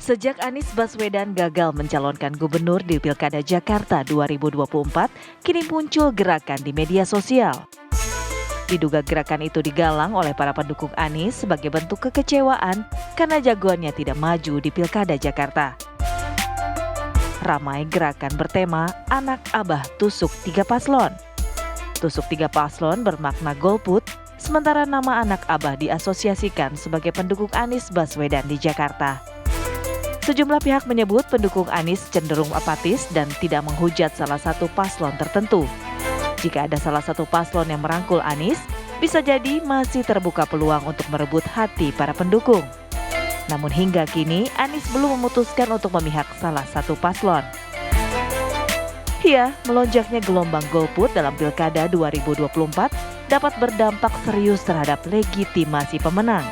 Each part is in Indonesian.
Sejak Anies Baswedan gagal mencalonkan gubernur di Pilkada Jakarta 2024, kini muncul gerakan di media sosial. Diduga gerakan itu digalang oleh para pendukung Anies sebagai bentuk kekecewaan karena jagoannya tidak maju di Pilkada Jakarta. Ramai gerakan bertema Anak Abah Tusuk 3 Paslon. Tusuk 3 paslon bermakna golput, sementara nama Anak Abah diasosiasikan sebagai pendukung Anies Baswedan di Jakarta. Sejumlah pihak menyebut pendukung Anies cenderung apatis dan tidak menghujat salah satu paslon tertentu. Jika ada salah satu paslon yang merangkul Anies, bisa jadi masih terbuka peluang untuk merebut hati para pendukung. Namun hingga kini, Anies belum memutuskan untuk memihak salah satu paslon. Ya, melonjaknya gelombang golput dalam Pilkada 2024 dapat berdampak serius terhadap legitimasi pemenang.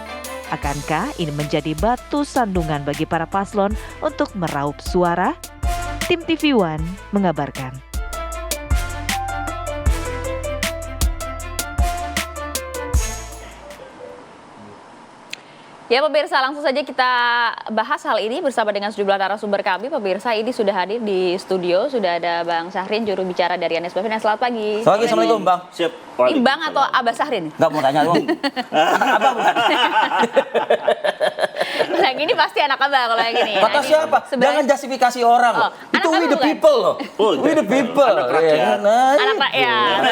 Akankah ini menjadi batu sandungan bagi para paslon untuk meraup suara? Tim TV One mengabarkan. Ya pemirsa, langsung saja kita bahas hal ini bersama dengan sejumlah narasumber kami. Pemirsa, ini sudah hadir di studio, sudah ada Bang Syahrin, juru bicara dari Anies Baswedan. Selamat pagi. Selamat pagi, Assalamualaikum Bang. Siap. Ini Bang atau Abah Syahrin? Enggak mau tanya Bang. Anak Abang bukan? Kalau yang ini pasti anak Abah kalau yang ini. Kata siapa? Jangan justifikasi orang. Oh, itu we the bukan? people loh. Oh, we the people. anak rakyat. Anak rakyat.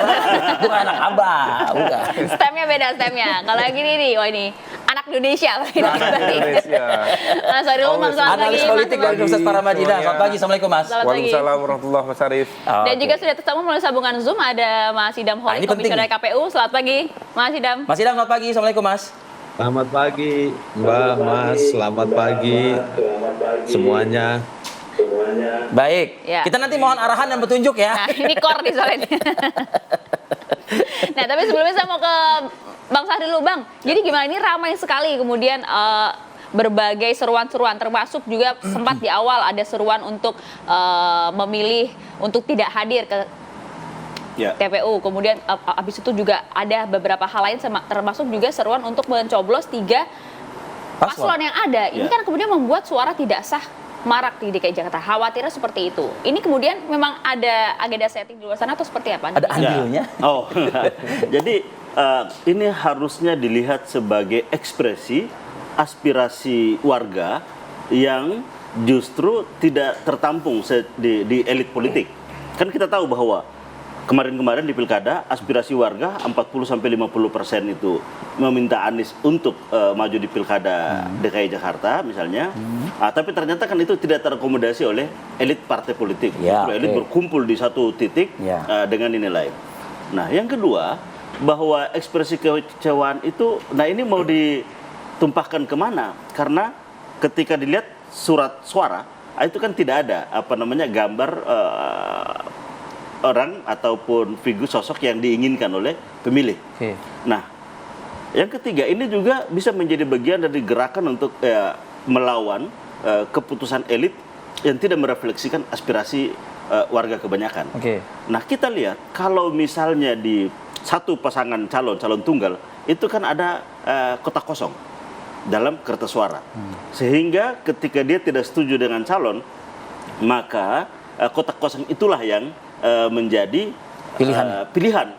Bukan anak Abah, bukan. Stemnya beda stemnya. Kalau yang ini nih, wah ini anak Indonesia. Mas Arul, Bang, selamat pagi. Analis politik dari Universitas Paramadina. Selamat pagi, Assalamualaikum Mas. Selamat pagi. Waalaikumsalam warahmatullahi wabarakatuh. Dan juga sudah tersambung melalui sambungan Zoom ada Mas Idam Nah, Holik, ini penting Komisioner KPU. Selamat pagi, Mas Idam. Mas Idam, selamat pagi. Assalamualaikum Mas. Selamat pagi Mbak, Mas. Selamat pagi semuanya. Baik. Ya. Kita nanti mohon arahan dan petunjuk ya. Nah, ini core nih soalnya. Nah, tapi sebelumnya saya mau ke Bang Syahrin dulu, Bang. Jadi gimana, ini ramai sekali kemudian berbagai seruan-seruan, termasuk juga sempat di awal ada seruan untuk memilih untuk tidak hadir ke TPU. Kemudian habis itu juga ada beberapa hal lain termasuk juga seruan untuk mencoblos 3 paslon yang ada. Ini kan kemudian membuat suara tidak sah marak di DKI Jakarta. Khawatirnya seperti itu. Ini kemudian memang ada agenda setting di luar sana atau seperti apa? Ada andilnya? Oh, jadi ini harusnya dilihat sebagai ekspresi aspirasi warga yang justru tidak tertampung di elit politik. Kan kita tahu bahwa kemarin-kemarin di Pilkada, aspirasi warga 40-50% itu meminta Anies untuk maju di Pilkada DKI Jakarta misalnya. Tapi ternyata kan itu tidak terakomodasi oleh elit partai politik. Ya, elit berkumpul di satu titik dengan nilai. Nah, yang kedua, bahwa ekspresi kekecewaan itu, nah ini mau ditumpahkan kemana? Karena ketika dilihat surat suara, itu kan tidak ada gambar orang ataupun figur sosok yang diinginkan oleh pemilih. Nah, yang ketiga ini juga bisa menjadi bagian dari gerakan untuk melawan keputusan elit yang tidak merefleksikan aspirasi warga kebanyakan. Nah, kita lihat kalau misalnya di satu pasangan calon tunggal itu kan ada kotak kosong dalam kertas suara, sehingga ketika dia tidak setuju dengan calon, maka kotak kosong itulah yang menjadi pilihan.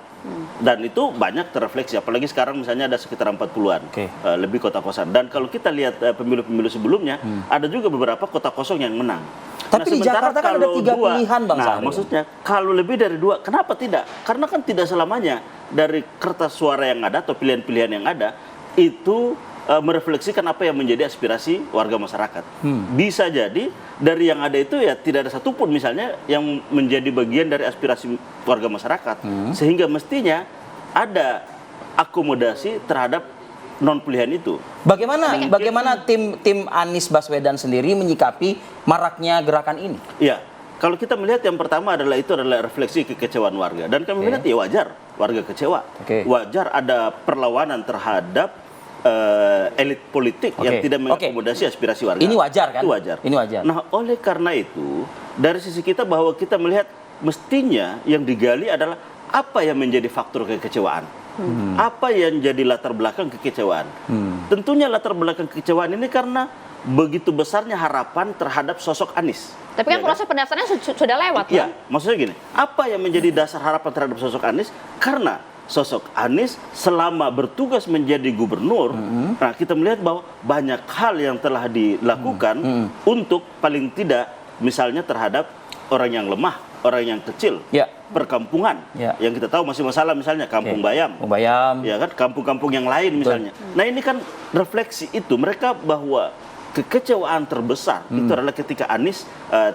Dan itu banyak terrefleksi, apalagi sekarang misalnya ada sekitar 40-an lebih kotak kosong. Dan kalau kita lihat pemilu-pemilu sebelumnya, ada juga beberapa kotak kosong yang menang. Tapi di Jakarta kan ada 3 pilihan, Bang Syahrin. Maksudnya kalau lebih dari 2, kenapa tidak? Karena kan tidak selamanya dari kertas suara yang ada atau pilihan-pilihan yang ada itu merefleksikan apa yang menjadi aspirasi warga masyarakat. Bisa jadi dari yang ada itu ya tidak ada satupun misalnya yang menjadi bagian dari aspirasi warga masyarakat. Sehingga mestinya ada akomodasi terhadap non pilihan itu. Bagaimana tim Anies Baswedan sendiri menyikapi maraknya gerakan ini? Iya. Kalau kita melihat yang pertama adalah refleksi kekecewaan warga, dan kami melihat ya wajar warga kecewa. Wajar ada perlawanan terhadap elit politik yang tidak mengakomodasi aspirasi warga. Ini wajar kan? Itu wajar. Ini wajar. Nah, oleh karena itu, dari sisi kita bahwa kita melihat mestinya yang digali adalah apa yang menjadi faktor kekecewaan. Apa yang jadi latar belakang kekecewaan? Tentunya latar belakang kekecewaan ini karena begitu besarnya harapan terhadap sosok Anies. Tapi kan Ya proses pendaftarannya sudah lewat, Iya, Bang. maksudnya gini, apa yang menjadi dasar harapan terhadap sosok Anies? Karena sosok Anies selama bertugas menjadi gubernur, nah kita melihat bahwa banyak hal yang telah dilakukan untuk paling tidak misalnya terhadap orang yang lemah, orang yang kecil, Ya. perkampungan, Ya. yang kita tahu masih masalah misalnya Kampung Bayam. Bayam. Ya kan, kampung-kampung yang lain misalnya. Nah ini kan refleksi itu mereka bahwa kekecewaan terbesar itu adalah ketika Anies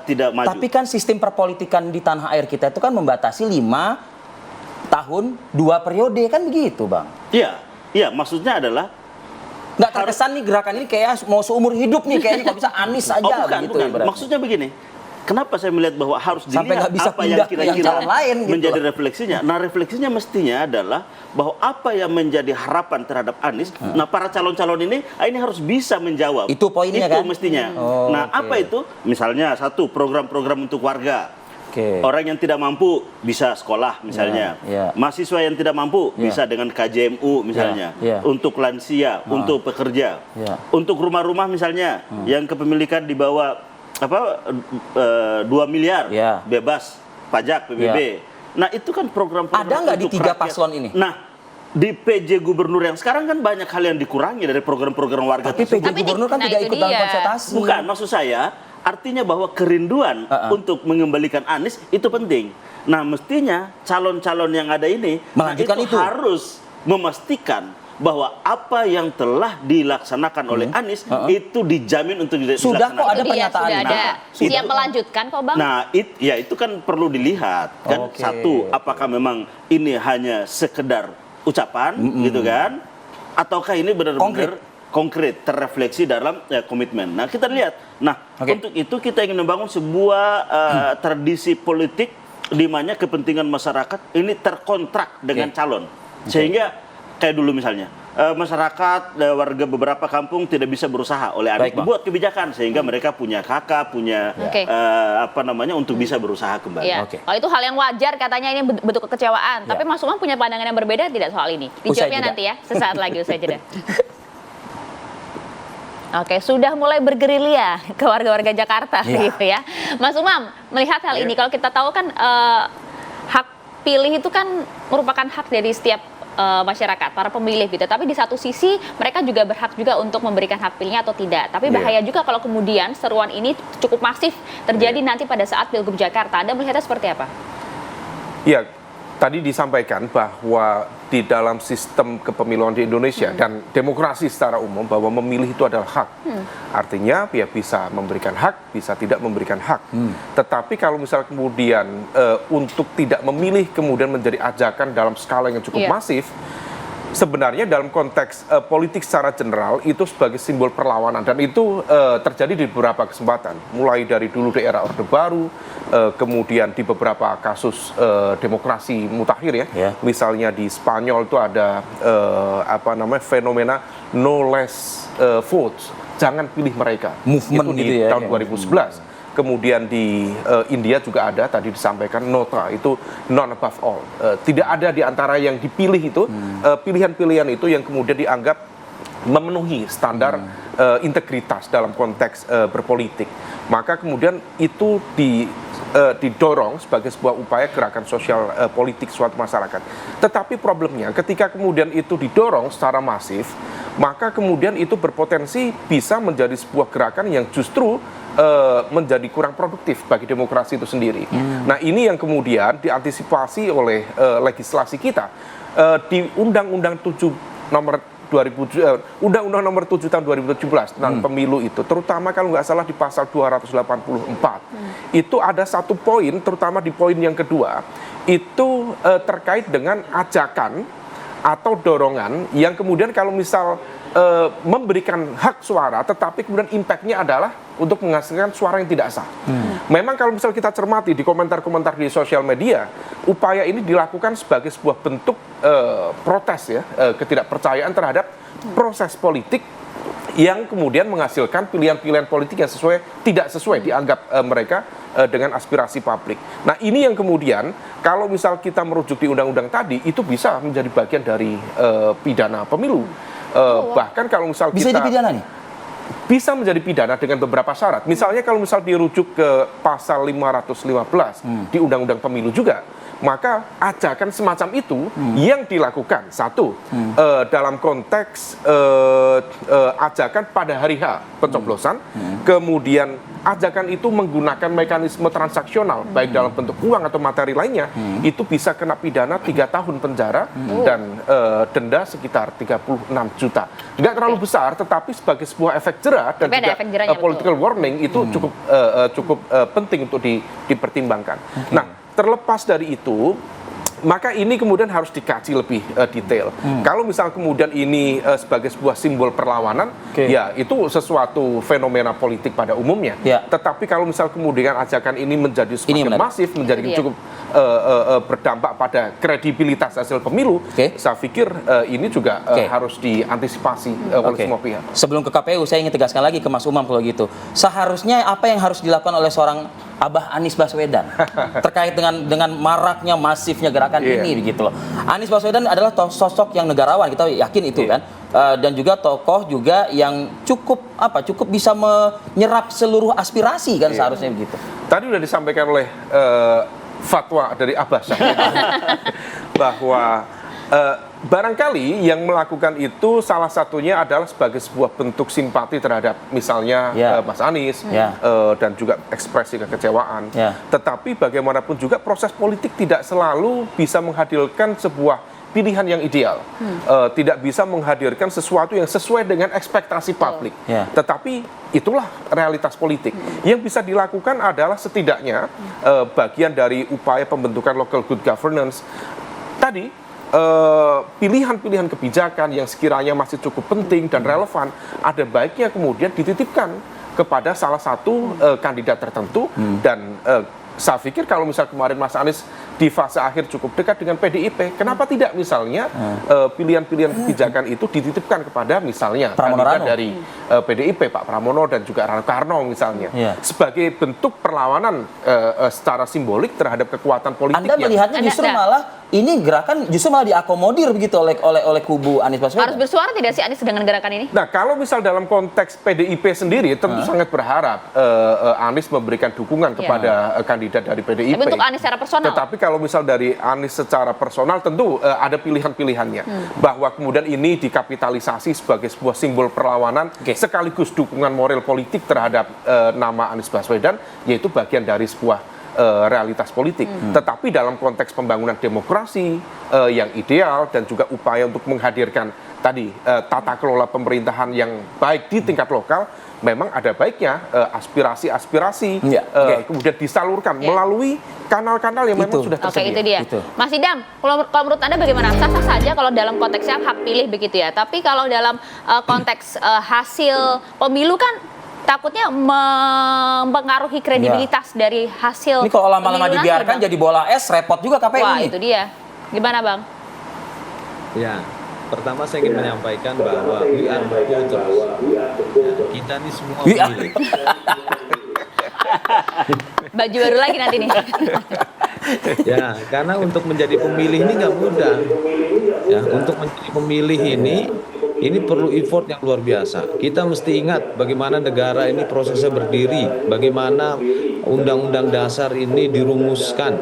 tidak maju. Tapi kan sistem perpolitikan di tanah air kita itu kan membatasi 5 tahun 2 periode kan begitu, Bang. Iya, iya maksudnya adalah Nggak terkesan nih gerakan ini kayak mau seumur hidup nih kayaknya kalau bisa Anies aja bukan, begitu bukan. ibaratnya. Maksudnya begini. Kenapa saya melihat bahwa harus Sampai dilihat nggak bisa apa pindah yang ke yang kira-kira calon lain gitu menjadi loh. refleksinya. Nah, refleksinya mestinya adalah bahwa apa yang menjadi harapan terhadap Anies, nah para calon-calon ini harus bisa menjawab. Itu poinnya itu kan? mestinya. Oh, nah, oke. apa itu? Misalnya satu program-program untuk warga. Oke. Orang yang tidak mampu bisa sekolah misalnya. Ya, ya. Mahasiswa yang tidak mampu Ya. bisa dengan KJMU misalnya. Ya, ya. Untuk lansia, untuk pekerja. Ya. Untuk rumah-rumah misalnya yang kepemilikan di bawah 2 miliar Ya. bebas pajak PBB. Nah, itu kan program-program Ada nggak di untuk 3 rakyat. paslon ini? Nah, di PJ Gubernur yang sekarang kan banyak hal yang dikurangi dari program-program warga Tapi tersebut. PJ Tapi Gubernur kan nah, tidak itu ikut dalam dia. konsultasi. Bukan, maksud saya artinya bahwa kerinduan untuk mengembalikan Anies itu penting. Nah, mestinya calon-calon yang ada ini Melanjutkan itu. harus memastikan bahwa apa yang telah dilaksanakan oleh Anies itu dijamin untuk Sudah kok ada Itu dia, pernyataan. sudah ada. Nah, Siap melanjutkan kok, Bang. Nah, itu kan perlu dilihat kan. Oke. Satu, apakah memang ini hanya sekedar ucapan gitu kan, ataukah ini benar-benar konkret terrefleksi dalam komitmen. Nah, kita lihat. Nah, Oke. untuk itu kita ingin membangun sebuah tradisi politik di mana kepentingan masyarakat ini terkontrak dengan calon. Sehingga kayak dulu misalnya masyarakat warga beberapa kampung tidak bisa berusaha oleh Anies Baik, Bang. dibuat kebijakan sehingga mereka punya kakak, punya Oke. untuk bisa berusaha kembali. Iya. Oke. Kalau itu hal yang wajar katanya ini bentuk kekecewaan. Tapi Mas Umam punya pandangan yang berbeda tidak soal ini? Usai Dijawabnya jeda. nanti ya, sesaat lagi usai jeda. Oke, sudah mulai bergerilya ke warga-warga Jakarta Iya. gitu ya. Mas Umam, melihat hal ini, kalau kita tahu kan hak pilih itu kan merupakan hak dari setiap masyarakat, para pemilih gitu. Tapi di satu sisi mereka juga berhak juga untuk memberikan hak pilihnya atau tidak. Tapi bahaya juga kalau kemudian seruan ini cukup masif terjadi nanti pada saat Pilgub Jakarta. Anda melihatnya seperti apa? Ya, tadi disampaikan bahwa di dalam sistem kepemiluan di Indonesia dan demokrasi secara umum bahwa memilih itu adalah hak. Artinya ya bisa memberikan hak, bisa tidak memberikan hak. Tetapi kalau misal kemudian untuk tidak memilih kemudian menjadi ajakan dalam skala yang cukup Iya. masif, sebenarnya dalam konteks politik secara general itu sebagai simbol perlawanan dan itu terjadi di beberapa kesempatan, mulai dari dulu di era Orde Baru, kemudian di beberapa kasus demokrasi mutakhir ya, misalnya di Spanyol itu ada fenomena no less votes, jangan pilih mereka, Movement itu di gitu ya, tahun 2011. Kemudian di India juga ada, tadi disampaikan nota itu none above all. Tidak ada di antara yang dipilih itu, pilihan-pilihan itu yang kemudian dianggap memenuhi standar integritas dalam konteks berpolitik. Maka kemudian itu didorong sebagai sebuah upaya gerakan sosial politik suatu masyarakat. Tetapi problemnya ketika kemudian itu didorong secara masif, maka kemudian itu berpotensi bisa menjadi sebuah gerakan yang justru menjadi kurang produktif bagi demokrasi itu sendiri. Nah, ini yang kemudian diantisipasi oleh legislasi kita di Undang-Undang 7 nomor 2000 Undang-Undang nomor 7 tahun 2017 tentang pemilu itu, terutama kalau nggak salah di pasal 284 itu ada satu poin, terutama di poin yang kedua itu terkait dengan ajakan atau dorongan yang kemudian kalau misal memberikan hak suara, tetapi kemudian impactnya adalah untuk menghasilkan suara yang tidak sah. Memang kalau misal kita cermati di komentar-komentar di sosial media, upaya ini dilakukan sebagai sebuah bentuk protes ya, ketidakpercayaan terhadap proses politik yang kemudian menghasilkan pilihan-pilihan politik yang tidak sesuai dianggap mereka dengan aspirasi publik. Nah, ini yang kemudian kalau misal kita merujuk di undang-undang tadi itu bisa menjadi bagian dari pidana pemilu. Bahkan kalau misal Bisa kita dipidana nih? bisa menjadi pidana dengan beberapa syarat. Misalnya kalau misal dirujuk ke pasal 515 di Undang-Undang Pemilu juga, maka ajakan semacam itu yang dilakukan satu dalam konteks ajakan pada hari H pencoblosan, kemudian ajakan itu menggunakan mekanisme transaksional baik dalam bentuk uang atau materi lainnya, itu bisa kena pidana 3 tahun penjara dan denda sekitar 36 juta. Nggak terlalu besar, tetapi sebagai sebuah efek jerah dan Tapi ada juga efek jerahnya, political warning itu cukup penting untuk dipertimbangkan. Nah, terlepas dari itu, maka ini kemudian harus dikaji lebih detail. Kalau misal kemudian ini sebagai sebuah simbol perlawanan, ya itu sesuatu fenomena politik pada umumnya. Ya. Tetapi kalau misal kemudian ajakan ini menjadi semakin masif, menjadi cukup berdampak pada kredibilitas hasil pemilu, saya pikir ini juga harus diantisipasi oleh semua pihak. Sebelum ke KPU, saya ingin tegaskan lagi ke Mas Umam kalau gitu. Seharusnya apa yang harus dilakukan oleh seorang Abah Anies Baswedan terkait dengan maraknya masifnya gerakan ini gitu loh. Anies Baswedan adalah sosok yang negarawan, kita yakin itu kan. Dan juga tokoh juga yang cukup bisa menyerap seluruh aspirasi kan seharusnya begitu. Tadi sudah disampaikan oleh fatwa dari Abah Syahid bahwa barangkali yang melakukan itu salah satunya adalah sebagai sebuah bentuk simpati terhadap misalnya Mas Anies dan juga ekspresi kekecewaan. Tetapi bagaimanapun juga proses politik tidak selalu bisa menghadirkan sebuah pilihan yang ideal, tidak bisa menghadirkan sesuatu yang sesuai dengan ekspektasi publik. Tetapi itulah realitas politik. Yang bisa dilakukan adalah setidaknya bagian dari upaya pembentukan local good governance tadi. Pilihan-pilihan kebijakan yang sekiranya masih cukup penting dan relevan, ada baiknya kemudian dititipkan kepada salah satu kandidat tertentu dan saya pikir kalau misal kemarin Mas Anies di fase akhir cukup dekat dengan PDIP, kenapa tidak misalnya pilihan-pilihan kebijakan itu dititipkan kepada misalnya kandidat dari PDIP, Pak Pramono dan juga Rano Karno misalnya, sebagai bentuk perlawanan secara simbolik terhadap kekuatan politik. Anda melihatnya justru malah ini gerakan justru malah diakomodir begitu oleh kubu Anies Baswedan. Harus bersuara tidak sih Anies dengan gerakan ini? Nah, kalau misal dalam konteks PDIP sendiri tentu sangat berharap Anies memberikan dukungan kepada kandidat dari PDIP. Tapi untuk Anies secara personal. Tetapi kalau misal dari Anies secara personal tentu ada pilihan-pilihannya. Bahwa kemudian ini dikapitalisasi sebagai sebuah simbol perlawanan sekaligus dukungan moral politik terhadap nama Anies Baswedan, yaitu bagian dari sebuah realitas politik. Tetapi dalam konteks pembangunan demokrasi yang ideal dan juga upaya untuk menghadirkan tadi tata kelola pemerintahan yang baik di tingkat lokal, memang ada baiknya aspirasi-aspirasi kemudian disalurkan melalui kanal-kanal yang memang sudah tersedia. Oke, itu dia. Mas Idam, kalau menurut Anda bagaimana? Sah-sah saja kalau dalam konteksnya hak pilih begitu ya. Tapi kalau dalam konteks hasil pemilu kan takutnya mempengaruhi kredibilitas dari hasil. Ini kalau lama-lama dibiarkan jadi bola es, repot juga KPU. Wah, itu dia. Gimana, Bang? Ya, pertama saya ingin menyampaikan bahwa we are voters. Kita ini semua pemilih. Baju baru lagi nanti nih. Ya, karena untuk menjadi pemilih ini nggak mudah. Ya, untuk menjadi pemilih ini perlu effort yang luar biasa. Kita mesti ingat bagaimana negara ini prosesnya berdiri, bagaimana undang-undang dasar ini dirumuskan.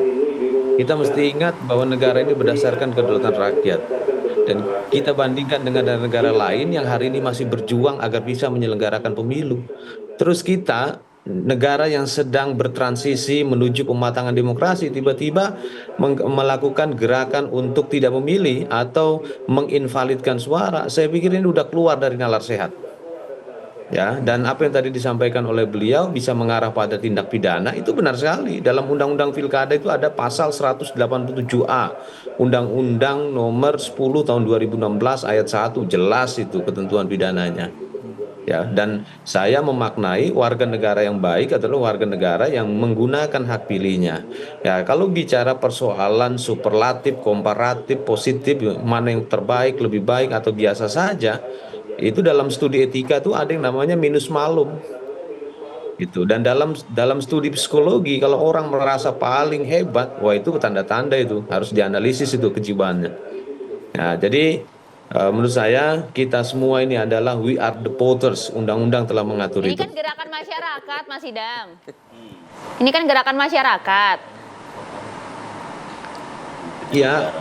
Kita mesti ingat bahwa negara ini berdasarkan kedaulatan rakyat. Dan kita bandingkan dengan negara lain yang hari ini masih berjuang agar bisa menyelenggarakan pemilu. Terus kita, negara yang sedang bertransisi menuju pematangan demokrasi, tiba-tiba melakukan gerakan untuk tidak memilih atau menginvalidkan suara. Saya pikir ini udah keluar dari nalar sehat. Ya, dan apa yang tadi disampaikan oleh beliau bisa mengarah pada tindak pidana, itu benar sekali. Dalam Undang-Undang Pilkada itu ada pasal 187A, Undang-Undang nomor 10 tahun 2016 ayat 1, jelas itu ketentuan pidananya. Ya, dan saya memaknai warga negara yang baik adalah warga negara yang menggunakan hak pilihnya. Ya, kalau bicara persoalan superlatif, komparatif, positif, mana yang terbaik, lebih baik atau biasa saja, itu dalam studi etika tuh ada yang namanya minus malum gitu. Dan dalam studi psikologi kalau orang merasa paling hebat, wah itu tanda-tanda itu harus dianalisis itu kejiwaannya. Nah, jadi menurut saya kita semua ini adalah we are the voters. Undang-undang telah mengatur Ini itu. kan gerakan masyarakat, Mas Idam. Ini kan gerakan masyarakat. Ya,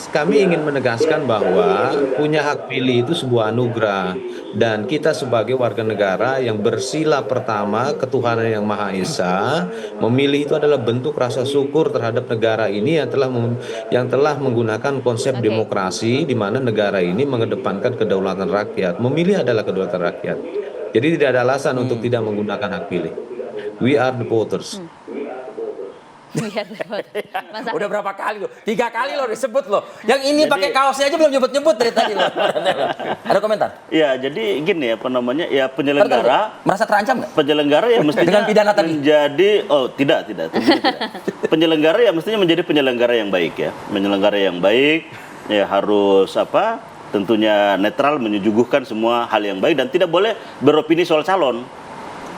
kami ingin menegaskan bahwa punya hak pilih itu sebuah anugerah dan kita sebagai warga negara yang bersila pertama ketuhanan yang Maha Esa, memilih itu adalah bentuk rasa syukur terhadap negara ini yang telah menggunakan konsep demokrasi di mana negara ini mengedepankan kedaulatan rakyat. Memilih adalah kedaulatan rakyat. Jadi tidak ada alasan untuk tidak menggunakan hak pilih. We are the voters. Biar dapat. Mas Udah berapa kali lo? 3 kali lo disebut lo. Yang ini pakai kaosnya aja belum nyebut-nyebut dari tadi lo. Ada komentar? Ya, jadi gini apa namanya? Ya penyelenggara Merasa terancam nggak? penyelenggara ya mestinya Dengan pidana tadi? menjadi tentunya tidak. Penyelenggara ya mestinya menjadi penyelenggara yang baik ya. Penyelenggara yang baik ya harus tentunya netral, menyuguhkan semua hal yang baik dan tidak boleh beropini soal calon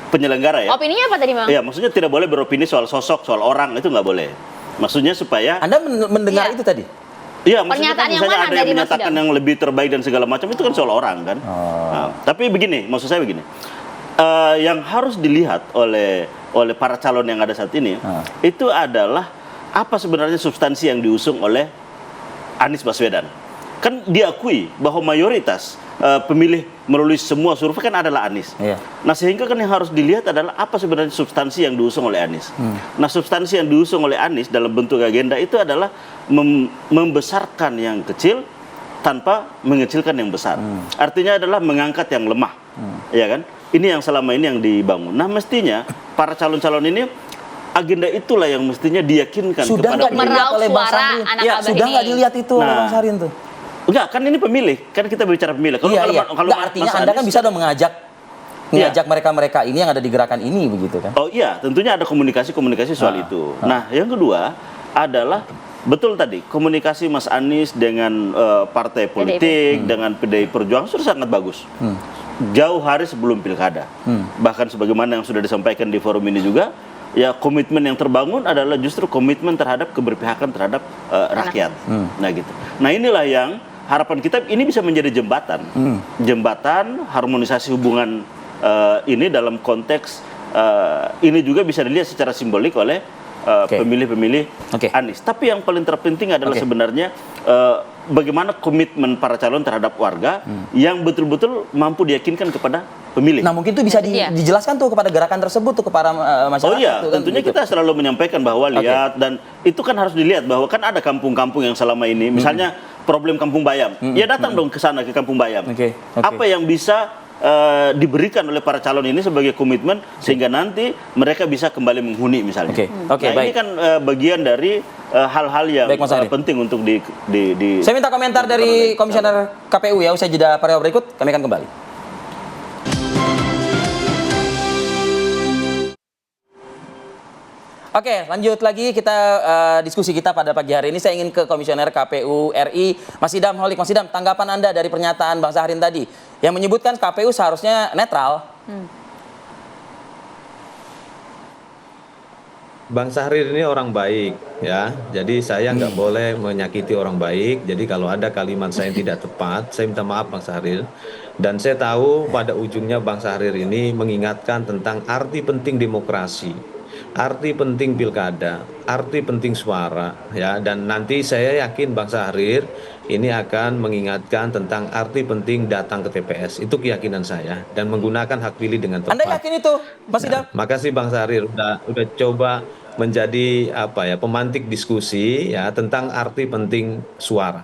penyelenggara ya. Opininya apa tadi, Bang? Ya, maksudnya tidak boleh beropini soal sosok, soal orang, itu nggak boleh. Maksudnya supaya Anda mendengar Iya. itu tadi? iya, maksudnya Pernyataan kan yang misalnya mana ada yang dari Mas menyatakan Idam? yang lebih terbaik dan segala macam itu kan soal orang kan. Nah, tapi begini, maksud saya begini. Yang harus dilihat oleh para calon yang ada saat ini itu adalah apa sebenarnya substansi yang diusung oleh Anies Baswedan. Kan diakui bahwa mayoritas pemilih melalui semua survei kan adalah Anies. Iya. Nah sehingga kan yang harus dilihat adalah apa sebenarnya substansi yang diusung oleh Anies. Nah substansi yang diusung oleh Anies dalam bentuk agenda itu adalah membesarkan yang kecil tanpa mengecilkan yang besar. Artinya adalah mengangkat yang lemah, ya kan? Ini yang selama ini yang dibangun. Nah mestinya para calon-calon ini agenda itulah yang mestinya diyakinkan Sudah kepada nggak pemilih. dilihat Meraup oleh Bang suara Sarin? anak Ya, abah sudah ini. nggak dilihat itu oleh Nah. Bang Sarin tuh? Enggak, kan ini pemilih. Kan kita bicara pemilih. Kalau Nggak, artinya Anda kan bisa dong mengajak mereka-mereka ini yang ada di gerakan ini begitu kan? Oh iya, tentunya ada komunikasi soal itu. Nah, yang kedua adalah betul tadi komunikasi Mas Anies dengan partai politik, dengan PDI Perjuangan sudah sangat bagus. Jauh hari sebelum pilkada. Bahkan sebagaimana yang sudah disampaikan di forum ini juga, ya komitmen yang terbangun adalah justru komitmen terhadap keberpihakan terhadap rakyat. Nah gitu. Nah inilah yang harapan kita ini bisa menjadi jembatan, jembatan harmonisasi hubungan ini dalam konteks ini juga bisa dilihat secara simbolik oleh pemilih-pemilih Anies. Tapi yang paling terpenting adalah sebenarnya bagaimana komitmen para calon terhadap warga yang betul-betul mampu diyakinkan kepada pemilih. Nah mungkin itu bisa dijelaskan tuh kepada gerakan tersebut tuh kepada masyarakat. Oh iya, tuh, kan, tentunya gitu. kita selalu menyampaikan bahwa lihat dan itu kan harus dilihat bahwa kan ada kampung-kampung yang selama ini misalnya problem Kampung Bayam. Ya datang dong ke sana ke Kampung Bayam. Apa yang bisa diberikan oleh para calon ini sebagai komitmen sehingga nanti mereka bisa kembali menghuni misalnya. Nah, ini kan bagian dari hal-hal yang penting untuk di Saya minta komentar dari Komisioner KPU ya usai jeda periode berikut kami akan kembali. Oke, lanjut lagi kita diskusi kita pada pagi hari ini. Saya ingin ke Komisioner KPU RI, Mas Idam Holik. Mas Idam, tanggapan Anda dari pernyataan Bang Syahrin tadi yang menyebutkan KPU seharusnya netral. Bang Syahrir ini orang baik ya, jadi saya nggak boleh menyakiti orang baik. Jadi kalau ada kalimat saya yang tidak tepat, saya minta maaf Bang Syahrir. Dan saya tahu pada ujungnya Bang Syahrir ini mengingatkan tentang arti penting demokrasi, arti penting pilkada, arti penting suara ya. Dan nanti saya yakin Bang Syahrir ini akan mengingatkan tentang arti penting datang ke TPS. Itu keyakinan saya dan menggunakan hak pilih dengan tepat. Anda yakin itu, Mas Idam? Makasih Bang Syahrir udah coba menjadi pemantik diskusi ya tentang arti penting suara.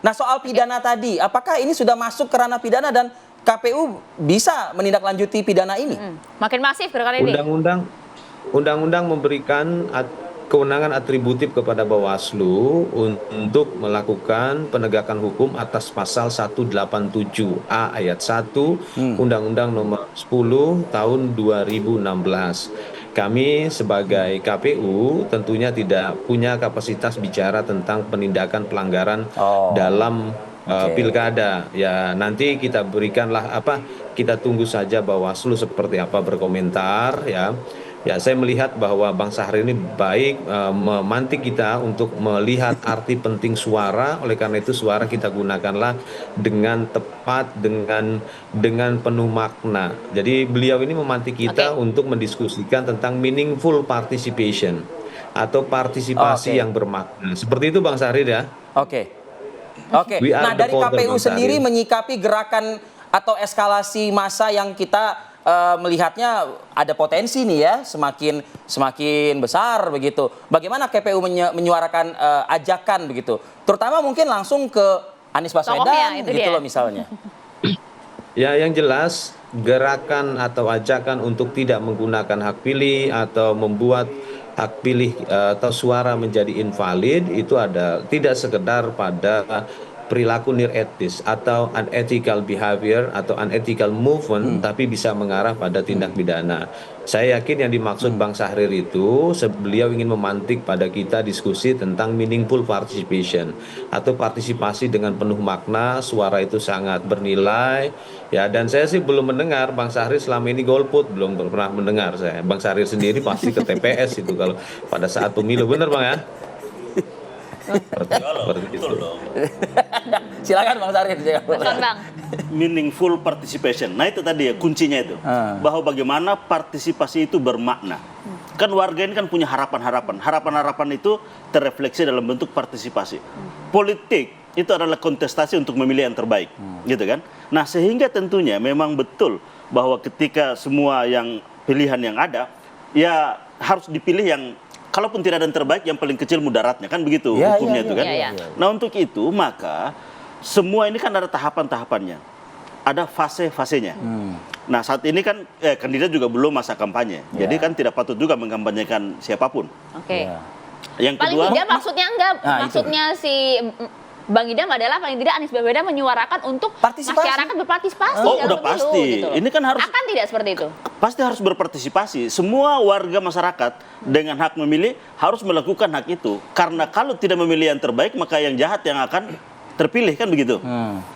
Nah, soal pidana tadi, apakah ini sudah masuk ke ranah pidana dan KPU bisa menindaklanjuti pidana ini? Makin masif gerakan ini. Undang-undang memberikan kewenangan atributif kepada Bawaslu untuk melakukan penegakan hukum atas pasal 187A ayat 1 Undang-Undang nomor 10 tahun 2016. Kami sebagai KPU tentunya tidak punya kapasitas bicara tentang penindakan pelanggaran dalam pilkada. Ya nanti kita berikanlah kita tunggu saja Bawaslu seperti apa berkomentar ya. Ya, saya melihat bahwa Bang Syahrir ini baik memantik kita untuk melihat arti penting suara. Oleh karena itu suara kita gunakanlah dengan tepat, dengan penuh makna. Jadi beliau ini memantik kita untuk mendiskusikan tentang meaningful participation atau partisipasi yang bermakna. Seperti itu Bang Syahrir ya. Oke. We are Nah, the dari voter, KPU Bang sendiri Syahrir. menyikapi gerakan atau eskalasi massa yang kita melihatnya ada potensi nih ya, semakin besar begitu. Bagaimana KPU menyuarakan ajakan begitu, terutama mungkin langsung ke Anies Baswedan itu gitu dia. loh misalnya. Ya, yang jelas gerakan atau ajakan untuk tidak menggunakan hak pilih atau membuat hak pilih atau suara menjadi invalid itu ada tidak sekedar pada perilaku nir-etis atau unethical behavior atau unethical movement, tapi bisa mengarah pada tindak pidana. Saya yakin yang dimaksud Bang Syahrir itu beliau ingin memantik pada kita diskusi tentang meaningful participation atau partisipasi dengan penuh makna. Suara itu sangat bernilai ya, dan saya sih belum mendengar Bang Syahrir selama ini golput, belum pernah mendengar saya. Bang Syahrir sendiri pasti ke TPS itu kalau pada saat pemilu, benar Bang ya? Seperti itu. Silakan Bang Syahrir. Betul, Bang. Meaningful participation. Nah itu tadi ya kuncinya itu. Bahwa bagaimana partisipasi itu bermakna. Kan warga ini kan punya harapan-harapan. Harapan-harapan itu terrefleksi dalam bentuk partisipasi. Politik itu adalah kontestasi untuk memilih yang terbaik. Gitu kan. Nah sehingga tentunya memang betul bahwa ketika semua yang pilihan yang ada, ya harus dipilih yang kalaupun tidak ada yang terbaik, yang paling kecil mudaratnya, kan begitu hukumnya itu kan. Nah untuk itu maka semua ini kan ada tahapan-tahapannya, ada fase-fasenya. Nah saat ini kan kandidat juga belum masa kampanye, jadi kan tidak patut juga mengkampanyekan siapapun. Yang Paling kedua, tidak maksudnya maksudnya si Bang Idam adalah paling tidak Anies Baswedan menyuarakan untuk masyarakat berpartisipasi Oh, dalam udah pemilu, pasti. gitu loh. Ini kan harus akan tidak seperti itu. pasti harus berpartisipasi. Semua warga masyarakat dengan hak memilih harus melakukan hak itu. Karena kalau tidak memilih yang terbaik, maka yang jahat yang akan terpilih, kan begitu.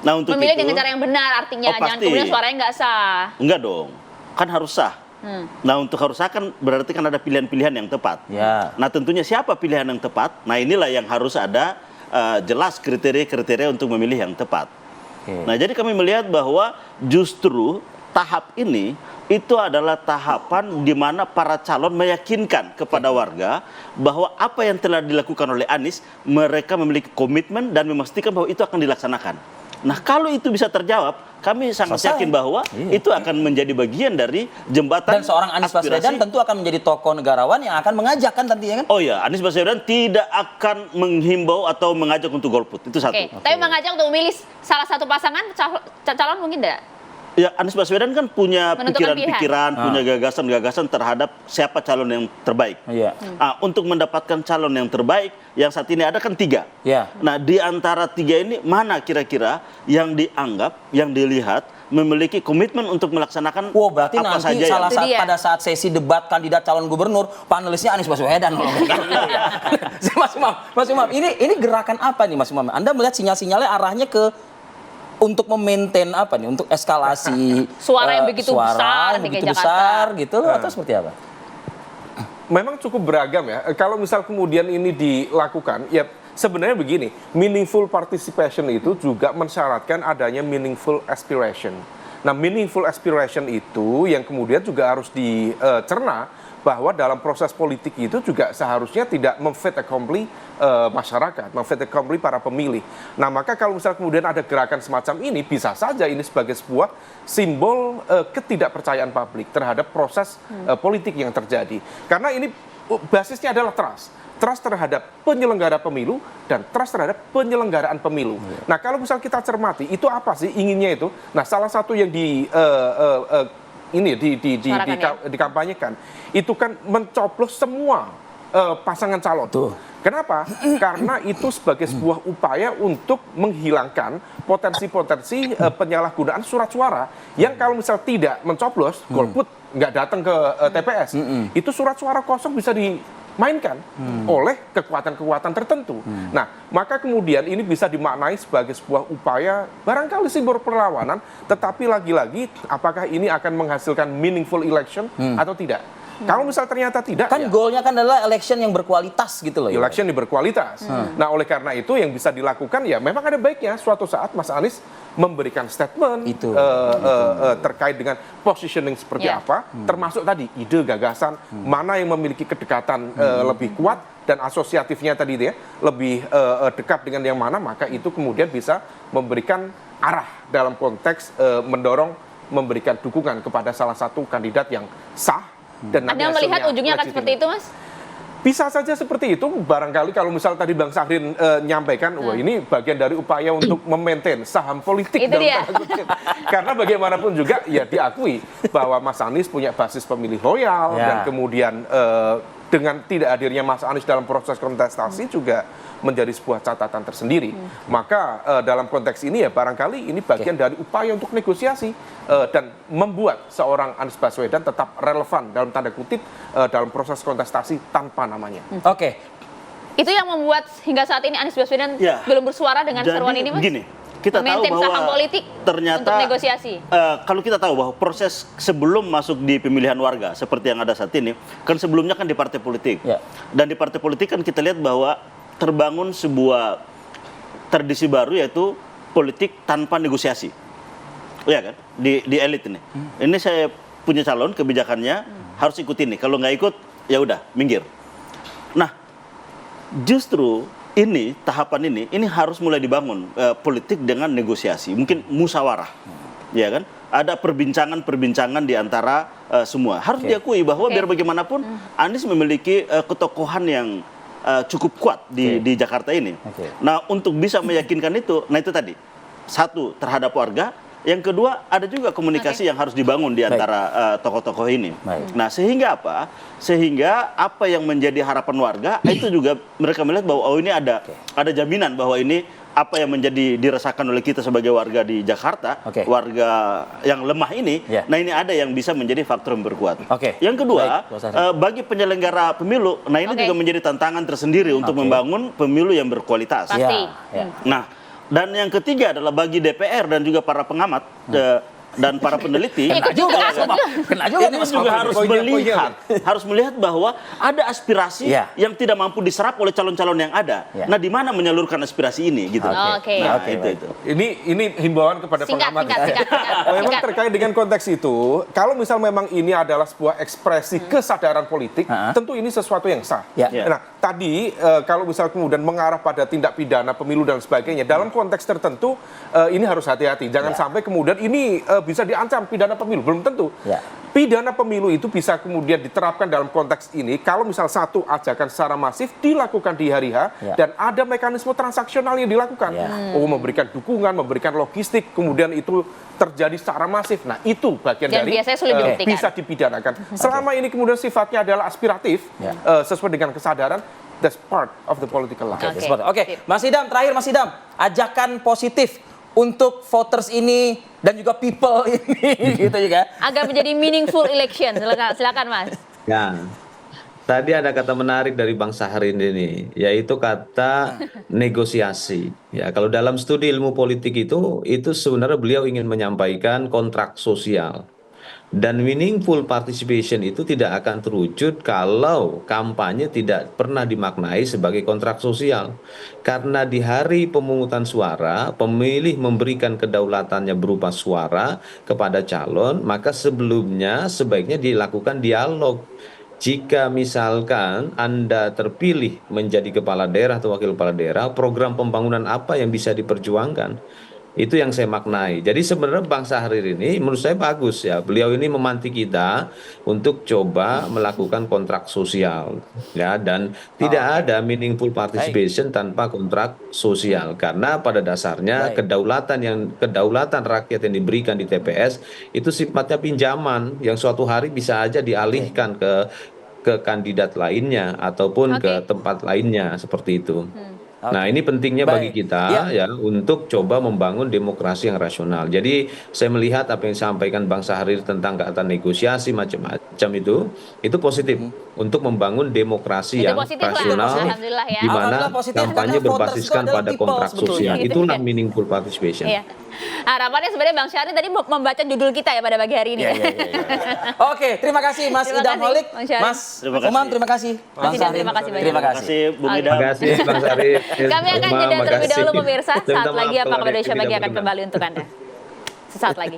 Nah untuk Memilih itu, dengan cara yang benar artinya, jangan pasti. kemudian suaranya nggak sah. Enggak dong, kan harus sah. Nah untuk harus sah kan berarti kan ada pilihan-pilihan yang tepat. Nah tentunya siapa pilihan yang tepat? Nah inilah yang harus ada jelas kriteria-kriteria untuk memilih yang tepat. Nah jadi kami melihat bahwa justru tahap ini itu adalah tahapan di mana para calon meyakinkan kepada warga bahwa apa yang telah dilakukan oleh Anies, mereka memiliki komitmen dan memastikan bahwa itu akan dilaksanakan. Nah kalau itu bisa terjawab, kami sangat yakin bahwa itu akan menjadi bagian dari jembatan. Dan seorang Anies Baswedan tentu akan menjadi tokoh negarawan yang akan mengajak kan tentunya kan? Oh ya, Anies Baswedan tidak akan menghimbau atau mengajak untuk golput, itu satu. Tapi mengajak untuk memilih salah satu pasangan calon mungkin tidak? Ya, Anies Baswedan kan punya Menentukan pikiran-pikiran, punya gagasan-gagasan terhadap siapa calon yang terbaik. Untuk mendapatkan calon yang terbaik, yang saat ini ada kan 3. Nah, di antara 3 ini, mana kira-kira yang dianggap, yang dilihat, memiliki komitmen untuk melaksanakan berarti apa nanti saja pada saat sesi debat kandidat calon gubernur, panelisnya Anies Baswedan. Mas Umam, ini gerakan apa nih Mas Umam? Anda melihat sinyal-sinyalnya arahnya ke untuk memaintain apa nih, untuk eskalasi suara yang begitu besar gitu atau seperti apa? Memang cukup beragam ya. Kalau misal kemudian ini dilakukan, ya sebenarnya begini, meaningful participation itu juga mensyaratkan adanya meaningful aspiration. Nah, meaningful aspiration itu yang kemudian juga harus dicerna bahwa dalam proses politik itu juga seharusnya tidak memfait accompli masyarakat, memfait accompli para pemilih. Nah, maka kalau misal kemudian ada gerakan semacam ini, bisa saja ini sebagai sebuah simbol ketidakpercayaan publik terhadap proses politik yang terjadi. Karena ini basisnya adalah trust. Trust terhadap penyelenggara pemilu dan trust terhadap penyelenggaraan pemilu. Nah, kalau misal kita cermati, itu apa sih inginnya itu? Nah, salah satu yang dikampanyekan itu kan mencoblos semua pasangan calon. Kenapa? Karena itu sebagai sebuah upaya untuk menghilangkan potensi-potensi penyalahgunaan surat suara yang kalau misal tidak mencoblos, golput, nggak datang ke TPS, itu surat suara kosong bisa dimainkan oleh kekuatan-kekuatan tertentu. Nah, maka kemudian ini bisa dimaknai sebagai sebuah upaya barangkali simbol perlawanan, tetapi lagi-lagi apakah ini akan menghasilkan meaningful election atau tidak? Kalau misal ternyata tidak, Kan goalnya kan adalah election yang berkualitas gitu loh. election yang berkualitas. Nah, oleh karena itu yang bisa dilakukan ya memang ada baiknya suatu saat Mas Anies memberikan statement Itu. terkait dengan positioning seperti Ya. apa, termasuk tadi ide gagasan mana yang memiliki kedekatan lebih kuat dan asosiatifnya tadi itu ya lebih dekat dengan yang mana, maka itu kemudian bisa memberikan arah dalam konteks mendorong memberikan dukungan kepada salah satu kandidat yang sah. Dan nanti Anda melihat hasilnya ujungnya akan legitimate. seperti itu, Mas? Bisa saja seperti itu, barangkali kalau misal tadi Bang Syahrin nyampaikan, wah ini bagian dari upaya untuk memaintain saham politik Itu dalam dia. tanda kutip. Karena bagaimanapun juga ya diakui bahwa Mas Anies punya basis pemilih loyal, Ya. dan kemudian dengan tidak hadirnya Mas Anies dalam proses kontestasi juga menjadi sebuah catatan tersendiri. Maka dalam konteks ini ya barangkali ini bagian dari upaya untuk negosiasi dan membuat seorang Anies Baswedan tetap relevan dalam tanda kutip dalam proses kontestasi tanpa namanya. Oke. Itu yang membuat hingga saat ini Anies Baswedan Ya. belum bersuara dengan Jadi seruan ini, Mas? gini, kita tahu Memaintain bahwa saham politik ternyata untuk negosiasi. Kalau kita tahu bahwa proses sebelum masuk di pemilihan warga seperti yang ada saat ini, kan sebelumnya kan di partai politik. Ya. Dan di partai politik kan kita lihat bahwa terbangun sebuah tradisi baru yaitu politik tanpa negosiasi. Iya kan? Di elit ini. Ini saya punya calon, kebijakannya harus ikutin nih. Kalau nggak ikut, ya udah minggir. Nah, justru ini tahapan ini harus mulai dibangun politik dengan negosiasi, mungkin musyawarah, ya kan? Ada perbincangan-perbincangan di antara semua. Harus diakui bahwa biar bagaimanapun Anies memiliki ketokohan yang cukup kuat di Jakarta ini. Nah, untuk bisa meyakinkan itu, nah itu tadi satu terhadap warga. Yang kedua, ada juga komunikasi yang harus dibangun di antara tokoh-tokoh ini. Baik. Nah, sehingga apa? Sehingga apa yang menjadi harapan warga itu juga mereka melihat bahwa oh ini ada jaminan bahwa ini apa yang menjadi dirasakan oleh kita sebagai warga di Jakarta, warga yang lemah ini. Nah, ini ada yang bisa menjadi faktor yang berkuat. Yang kedua, bagi penyelenggara pemilu, nah ini juga menjadi tantangan tersendiri untuk membangun pemilu yang berkualitas. Pasti. Nah, dan yang ketiga adalah bagi DPR dan juga para pengamat dan para peneliti Ikut juga. ini juga harus melihat bahwa ada aspirasi yang tidak mampu diserap oleh calon-calon yang ada. Nah, di mana menyalurkan aspirasi ini gitu. Oke. Nah, itu. Ini himbauan kepada pengamat. Singkat. Memang terkait dengan konteks itu, kalau misal memang ini adalah sebuah ekspresi kesadaran politik, tentu ini sesuatu yang sah. Nah, tadi kalau misal kemudian mengarah pada tindak pidana pemilu dan sebagainya, dalam konteks tertentu ini harus hati-hati. Jangan sampai kemudian ini bisa diancam pidana pemilu, belum tentu. Pidana pemilu itu bisa kemudian diterapkan dalam konteks ini kalau misal satu ajakan secara masif dilakukan di hari H dan ada mekanisme transaksional yang dilakukan. Memberikan dukungan, memberikan logistik, kemudian itu terjadi secara masif. Nah, itu bagian Dan dari biasanya sulit dibuktikan. bisa dipidanakan. Selama ini kemudian sifatnya adalah aspiratif, sesuai dengan kesadaran, that's part of the political life. Oke, Mas Idam, terakhir Mas Idam, ajakan positif untuk voters ini dan juga people ini gitu juga. Agar menjadi meaningful election. Silakan Mas. Ya, tadi ada kata menarik dari Bang Syahrin ini, yaitu kata negosiasi. Ya, kalau dalam studi ilmu politik itu sebenarnya beliau ingin menyampaikan kontrak sosial. Dan meaningful participation itu tidak akan terwujud kalau kampanye tidak pernah dimaknai sebagai kontrak sosial. Karena di hari pemungutan suara, pemilih memberikan kedaulatannya berupa suara kepada calon, maka sebelumnya sebaiknya dilakukan dialog. Jika misalkan Anda terpilih menjadi kepala daerah atau wakil kepala daerah, program pembangunan apa yang bisa diperjuangkan? Itu yang saya maknai. Jadi sebenarnya Bang Syahrir ini menurut saya bagus ya. Beliau ini memantik kita untuk coba melakukan kontrak sosial ya, dan tidak ada meaningful participation tanpa kontrak sosial, karena pada dasarnya kedaulatan rakyat yang diberikan di TPS itu sifatnya pinjaman yang suatu hari bisa aja dialihkan ke kandidat lainnya ataupun ke tempat lainnya seperti itu. Nah, ini pentingnya bagi Baik. kita ya untuk coba membangun demokrasi yang rasional. Jadi saya melihat apa yang disampaikan Bang Syahrir tentang kata negosiasi macam-macam itu positif untuk membangun demokrasi Itu yang positif lah, rasional alhamdulillah ya. di mana Alhamdulillah positif, kampanye karena voters berbasiskan itu adalah pada people kontrak sebetulnya. sosial. Gitu Itulah ya. meaningful participation. Iya. Harapannya sebenarnya Bang Syahrir tadi membaca judul kita ya pada pagi hari ini. Iya, iya, iya, iya. Oke, terima kasih Mas Terima Idam kasih, Holik, Bang Syahrir. Mas Terima kasih. Umam, terima kasih. Bang Idam, Syahrir, terima kasih banyak. terima Terima kasih. kasih Bung Oke. Idam. Terima kasih Bang Syarif. Kami akan jeda terlebih dahulu pemirsa. Saat lagi Apa Kabar Indonesia Pagi akan benar. kembali untuk Anda. Sesaat lagi.